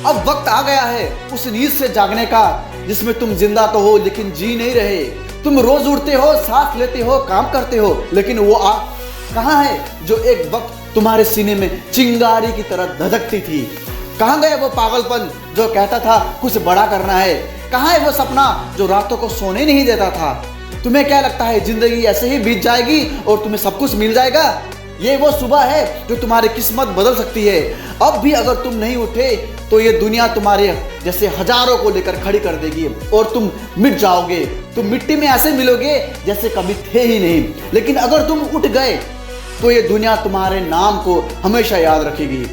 अब वक्त आ गया है उस नींद से जागने का जिसमें तुम जिंदा तो हो लेकिन जी नहीं रहे। तुम रोज उठते हो, सांस लेते हो, काम करते हो, लेकिन वो आग कहाँ है जो एक वक्त तुम्हारे सीने में चिंगारी की तरह धधकती थी? कहाँ गया वो पागलपन जो कहता था कुछ बड़ा करना है? कहाँ है वो सपना जो रातों को सोने नहीं देता था? तुम्हें क्या लगता है जिंदगी ऐसे ही बीत जाएगी और तुम्हें सब कुछ मिल जाएगा? ये वो सुबह है जो तुम्हारी किस्मत बदल सकती है। अब भी अगर तुम नहीं उठे तो ये दुनिया तुम्हारे जैसे हजारों को लेकर खड़ी कर देगी और तुम मिट जाओगे। तुम मिट्टी में ऐसे मिलोगे जैसे कभी थे ही नहीं। लेकिन अगर तुम उठ गए तो ये दुनिया तुम्हारे नाम को हमेशा याद रखेगी।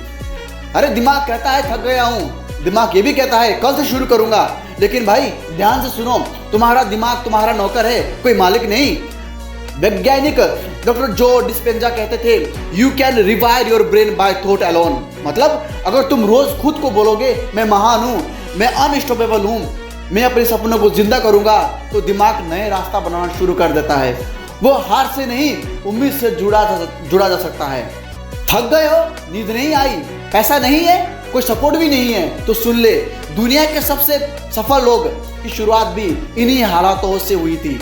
अरे दिमाग कहता है थक गया हूँ, दिमाग ये भी कहता है कल से शुरू करूंगा। लेकिन भाई ध्यान से सुनो, तुम्हारा दिमाग तुम्हारा नौकर है, कोई मालिक नहीं। वैज्ञानिक डॉक्टर जो डिस्पेंजा कहते थे you can rewire your brain bye thought alone. मतलब अगर तुम रोज खुद को बोलोगे मैं महान हूँ, मैं अनस्टॉपेबल हूँ, मैं अपने सपनों को जिंदा करूंगा, तो दिमाग नए रास्ता बनाना शुरू कर देता है। वो हार से नहीं उम्मीद से जुड़ा जा सकता है। थक गए हो, नींद नहीं आई, पैसा नहीं है, कोई सपोर्ट भी नहीं है, तो सुन ले, दुनिया के सबसे सफल लोग की शुरुआत भी इन्हीं हालातों से हुई थी।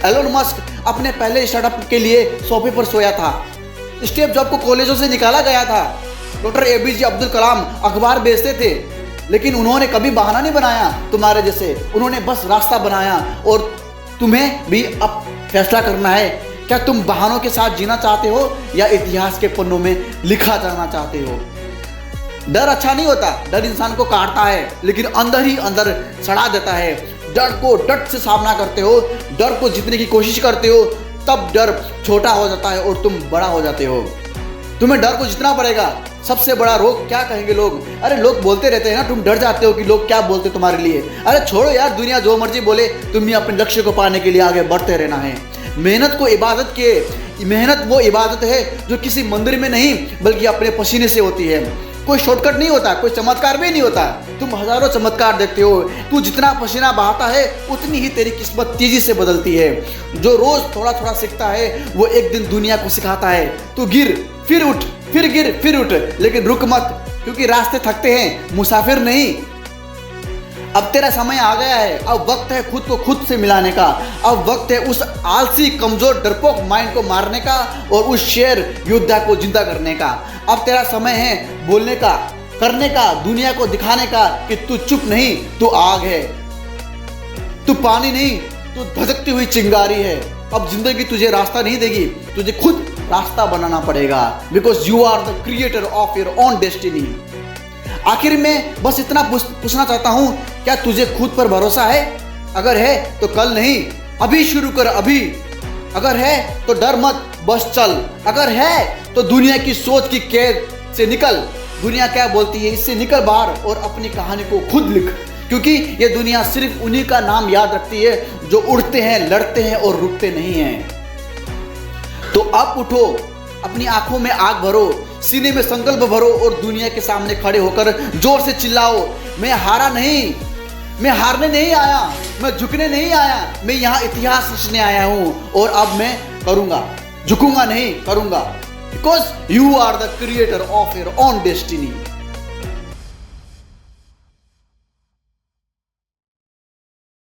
एलोन मस्क अपने पहले स्टार्टअप के लिए सोफे पर सोया था। स्टीव जॉब को कॉलेजों से निकाला गया था। डॉक्टर एपीजे अब्दुल कलाम अखबार बेचते थे, लेकिन उन्होंने कभी बहाना नहीं बनाया तुम्हारे जैसे, उन्होंने बस रास्ता बनाया। और तुम्हें भी अब फैसला करना है, क्या तुम बहानों के साथ जीना चाहते हो या इतिहास के पन्नों में लिखा जाना चाहते हो? डर अच्छा नहीं होता, डर इंसान को काटता है लेकिन अंदर ही अंदर सड़ा देता है। डर को डट से सामना करते हो, डर को जीतने की कोशिश करते हो, तब डर छोटा हो जाता है और तुम बड़ा हो जाते हो। तुम्हें डर को जीतना पड़ेगा। सबसे बड़ा रोग क्या कहेंगे लोग? अरे लोग बोलते रहते हैं ना, तुम डर जाते हो कि लोग क्या बोलते तुम्हारे लिए। अरे छोड़ो यार, दुनिया जो मर्जी बोले, तुम्हें अपने लक्ष्य को पाने के लिए आगे बढ़ते रहना है। मेहनत वो इबादत है जो किसी मंदिर में नहीं बल्कि अपने पसीने से होती है। कोई शॉर्टकट नहीं होता, कोई चमत्कार भी नहीं होता। तुम हजारों चमत्कार देखते हो, तू जितना पसीना बहाता है उतनी ही तेरी किस्मत तेजी से बदलती है। जो रोज थोड़ा थोड़ा सीखता है वो एक दिन दुनिया को सिखाता है। तू गिर फिर उठ, फिर गिर फिर उठ, लेकिन रुक मत, क्योंकि रास्ते थकते हैं, मुसाफिर नहीं। अब तेरा समय आ गया है, अब वक्त है खुद को खुद से मिलाने का। अब वक्त है उस आलसी कमजोर डरपोक माइंड को मारने का और उस शेर योद्धा को जिंदा करने का। अब तेरा समय है बोलने का, करने का, दुनिया को दिखाने का कि तू चुप नहीं, तू आग है, तू पानी नहीं, तू धधकती हुई चिंगारी है। अब जिंदगी तुझे रास्ता नहीं देगी, तुझे खुद रास्ता बनाना पड़ेगा, because you are the creator of your own destiny. आखिर में बस इतना पूछना चाहता हूं, क्या तुझे खुद पर भरोसा है? अगर है तो कल नहीं, अभी शुरू कर, अभी। अगर है तो डर मत, बस चल। अगर है तो दुनिया की सोच की कैद से निकल। दुनिया क्या बोलती है इससे निकल बाहर और अपनी कहानी को खुद लिख, क्योंकि ये दुनिया सिर्फ उन्हीं का नाम याद रखती है जो उड़ते हैं, लड़ते हैं और रुकते नहीं हैं। तो अब उठो, अपनी आंखों में आग भरो, सीने में संकल्प भरो और दुनिया के सामने खड़े होकर जोर से चिल्लाओ, मैं हारा नहीं, मैं हारने नहीं आया, मैं झुकने नहीं आया, मैं यहाँ इतिहास रचने आया हूँ और अब मैं करूँगा, झुकूंगा नहीं, करूँगा, because you are the creator of your own destiny.